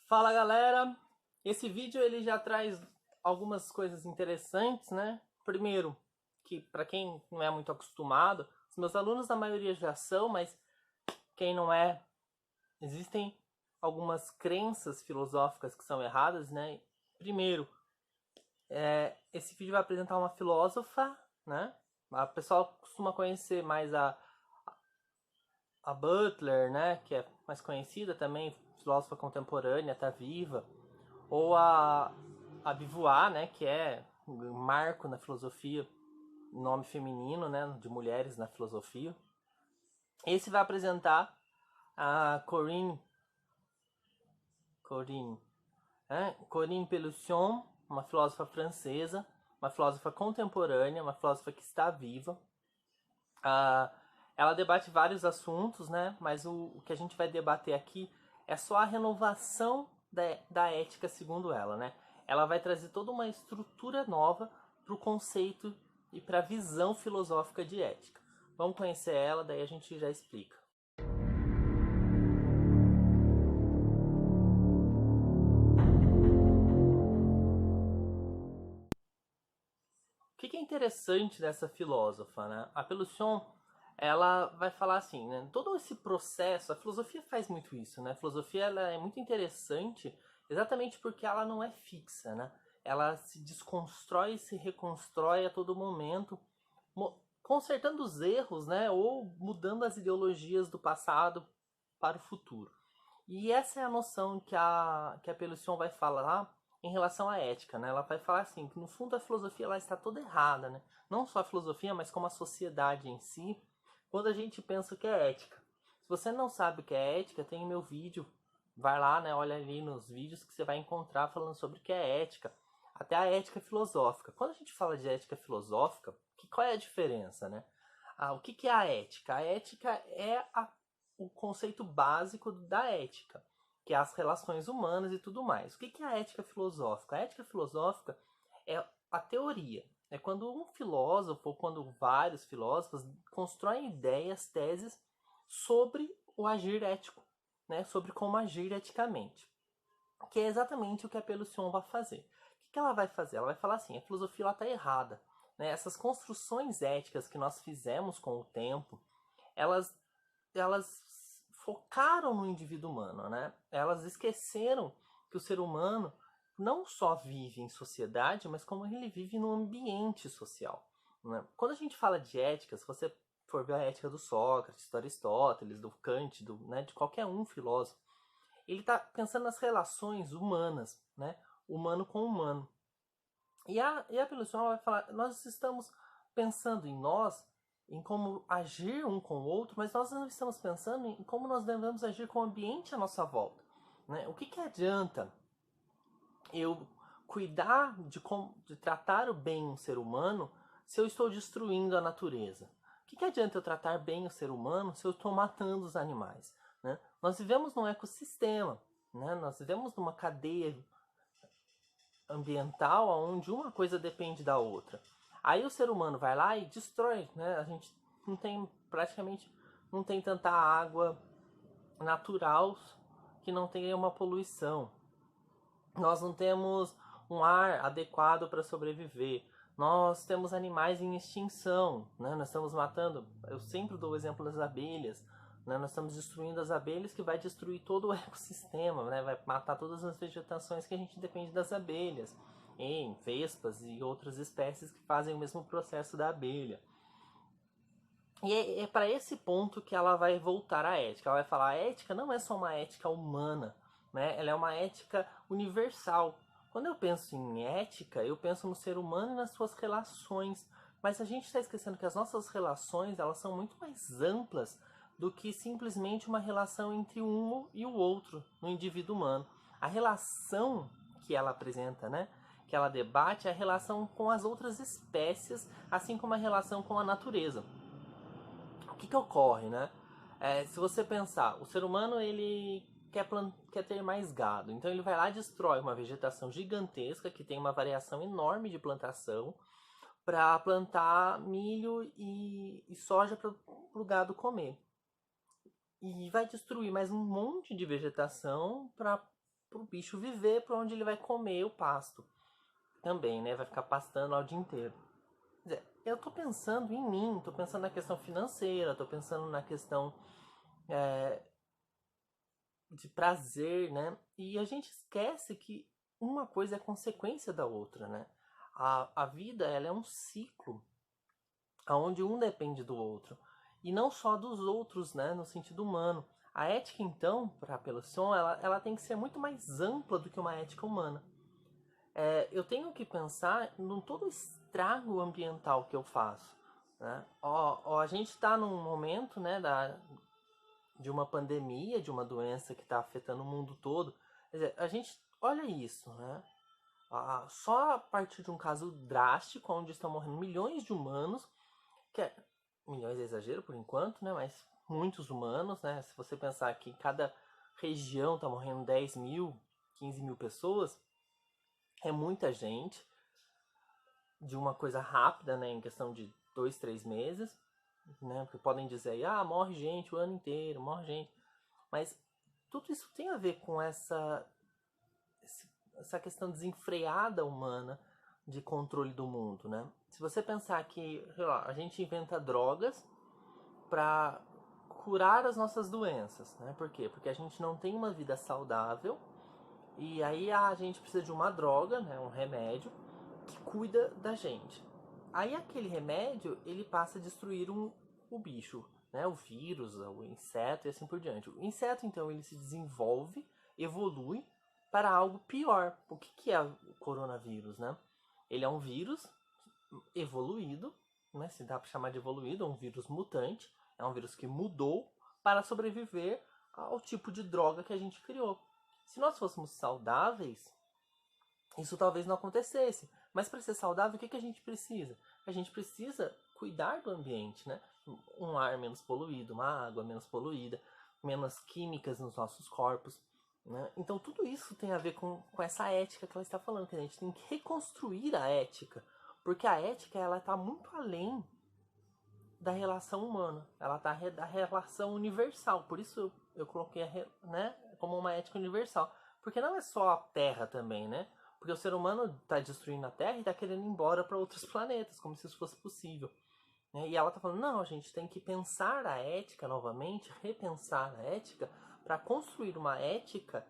Fala galera, esse vídeo ele já traz algumas coisas interessantes, né? Primeiro, que para quem não é muito acostumado, os meus alunos a maioria já são, mas quem não é, existem algumas crenças filosóficas que são erradas, né? Primeiro, esse vídeo vai apresentar uma filósofa, né? A pessoa costuma conhecer mais a Butler, né? Que é mais conhecida também, filósofa contemporânea, tá viva. Ou a Beauvoir, né, que é um marco na filosofia, nome feminino, né, de mulheres na filosofia. Esse vai apresentar a Corinne Pelusion, uma filósofa francesa, uma filósofa contemporânea, uma filósofa que está viva. Ela debate vários assuntos, né, mas o que a gente vai debater aqui é só a renovação da ética segundo ela, né? Ela vai trazer toda uma estrutura nova para o conceito e para a visão filosófica de ética. Vamos conhecer ela, daí a gente já explica. O que é interessante dessa filósofa, né? A Pelusion, ela vai falar assim, né? Todo esse processo, a filosofia faz muito isso, né? A filosofia ela é muito interessante exatamente porque ela não é fixa, né? Ela se desconstrói e se reconstrói a todo momento, consertando os erros, né? Ou mudando as ideologias do passado para o futuro. E essa é a noção que a Pelusion vai falar em relação à ética, né? Ela vai falar assim, que no fundo a filosofia ela está toda errada, né? Não só a filosofia, mas como a sociedade em si, quando a gente pensa o que é ética. Se você não sabe o que é ética, tem meu vídeo, vai lá, né? Olha ali nos vídeos que você vai encontrar falando sobre o que é ética, até a ética filosófica. Quando a gente fala de ética filosófica, qual é a diferença, né? O que é a ética? A ética é o conceito básico da ética, que é as relações humanas e tudo mais. O que é a ética filosófica? A ética filosófica é a teoria. É quando um filósofo, ou quando vários filósofos constroem ideias, teses sobre o agir ético, né? Sobre como agir eticamente. Que é exatamente o que a Pelusion vai fazer. O que ela vai fazer? Ela vai falar assim, a filosofia está errada. Né? Essas construções éticas que nós fizemos com o tempo, elas focaram no indivíduo humano, né? Elas esqueceram que o ser humano não só vive em sociedade, mas como ele vive no ambiente social. Né? Quando a gente fala de ética, se você for ver a ética do Sócrates, do Aristóteles, do Kant, né, de qualquer um filósofo, ele está pensando nas relações humanas, né? Humano com humano. E a Pelusion vai falar, nós estamos pensando em nós, em como agir um com o outro, mas nós não estamos pensando em como nós devemos agir com o ambiente à nossa volta. Né? O que adianta eu cuidar de tratar bem um ser humano se eu estou destruindo a natureza? O que adianta eu tratar bem o ser humano se eu estou matando os animais? Né? Nós vivemos num ecossistema, né? Nós vivemos numa cadeia ambiental onde uma coisa depende da outra. Aí o ser humano vai lá e destrói, né? A gente não tem praticamente não tem tanta água natural que não tenha uma poluição. Nós não temos um ar adequado para sobreviver. Nós temos animais em extinção, né? Nós estamos matando. Eu sempre dou o exemplo das abelhas. Né? Nós estamos destruindo as abelhas, que vai destruir todo o ecossistema, né? Vai matar todas as vegetações que a gente depende das abelhas, em vespas e outras espécies que fazem o mesmo processo da abelha. E é para esse ponto que ela vai voltar à ética. Ela vai falar: a ética não é só uma ética humana, né? Ela é uma ética universal. Quando eu penso em ética, eu penso no ser humano e nas suas relações. Mas a gente está esquecendo que as nossas relações elas são muito mais amplas do que simplesmente uma relação entre um e o outro no indivíduo humano. A relação que ela apresenta, né? Que ela debate é a relação com as outras espécies, assim como a relação com a natureza. O que ocorre, né? Se você pensar, o ser humano ele quer ter mais gado, então ele vai lá e destrói uma vegetação gigantesca que tem uma variação enorme de plantação para plantar milho e soja para o gado comer. E vai destruir mais um monte de vegetação para pro bicho viver, para onde ele vai comer o pasto também, né? Vai ficar pastando lá o dia inteiro. Quer dizer, eu tô pensando em mim, tô pensando na questão financeira, tô pensando na questão de prazer, né? E a gente esquece que uma coisa é consequência da outra, né? A vida, ela é um ciclo, onde um depende do outro. E não só dos outros, né? No sentido humano. A ética, então, para a Pelusion, ela tem que ser muito mais ampla do que uma ética humana. Eu tenho que pensar no todo o estrago ambiental que eu faço. Né? A gente está num momento, né, de uma pandemia, de uma doença que está afetando o mundo todo. Quer dizer, a gente olha isso, né? Só a partir de um caso drástico, onde estão morrendo milhões de humanos, que é, milhões é exagero por enquanto, né? Mas muitos humanos, né? Se você pensar que cada região está morrendo 10 mil, 15 mil pessoas, é muita gente de uma coisa rápida, né? Em questão de 2, 3 meses, né? Porque podem dizer aí, morre gente o ano inteiro, morre gente. Mas tudo isso tem a ver com essa questão desenfreada humana de controle do mundo, né? Se você pensar que, sei lá, a gente inventa drogas para curar as nossas doenças, né? Por quê? Porque a gente não tem uma vida saudável e aí a gente precisa de uma droga, né? Um remédio que cuida da gente. Aí aquele remédio ele passa a destruir o bicho, né? O vírus, o inseto e assim por diante. O inseto então ele se desenvolve, evolui para algo pior. O que é o coronavírus, né? Ele é um vírus evoluído, né? Se dá para chamar de evoluído, é um vírus mutante, é um vírus que mudou para sobreviver ao tipo de droga que a gente criou. Se nós fôssemos saudáveis, isso talvez não acontecesse. Mas para ser saudável, o que a gente precisa? A gente precisa cuidar do ambiente, né? Um ar menos poluído, uma água menos poluída, menos químicas nos nossos corpos. Né? Então tudo isso tem a ver com essa ética que ela está falando, que a gente tem que reconstruir a ética, porque a ética ela está muito além da relação humana, ela está da relação universal, por isso eu coloquei né, como uma ética universal, porque não é só a Terra também, né? Porque o ser humano está destruindo a Terra e está querendo ir embora para outros planetas, como se isso fosse possível. Né? E ela está falando, não, a gente tem que pensar a ética novamente, repensar a ética, para construir uma ética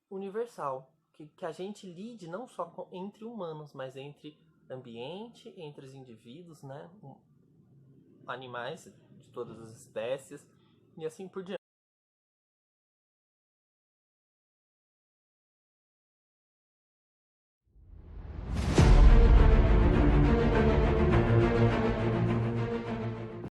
universal. Que a gente lide não só entre humanos, mas entre ambiente, entre os indivíduos, né? Animais de todas as espécies, e assim por diante.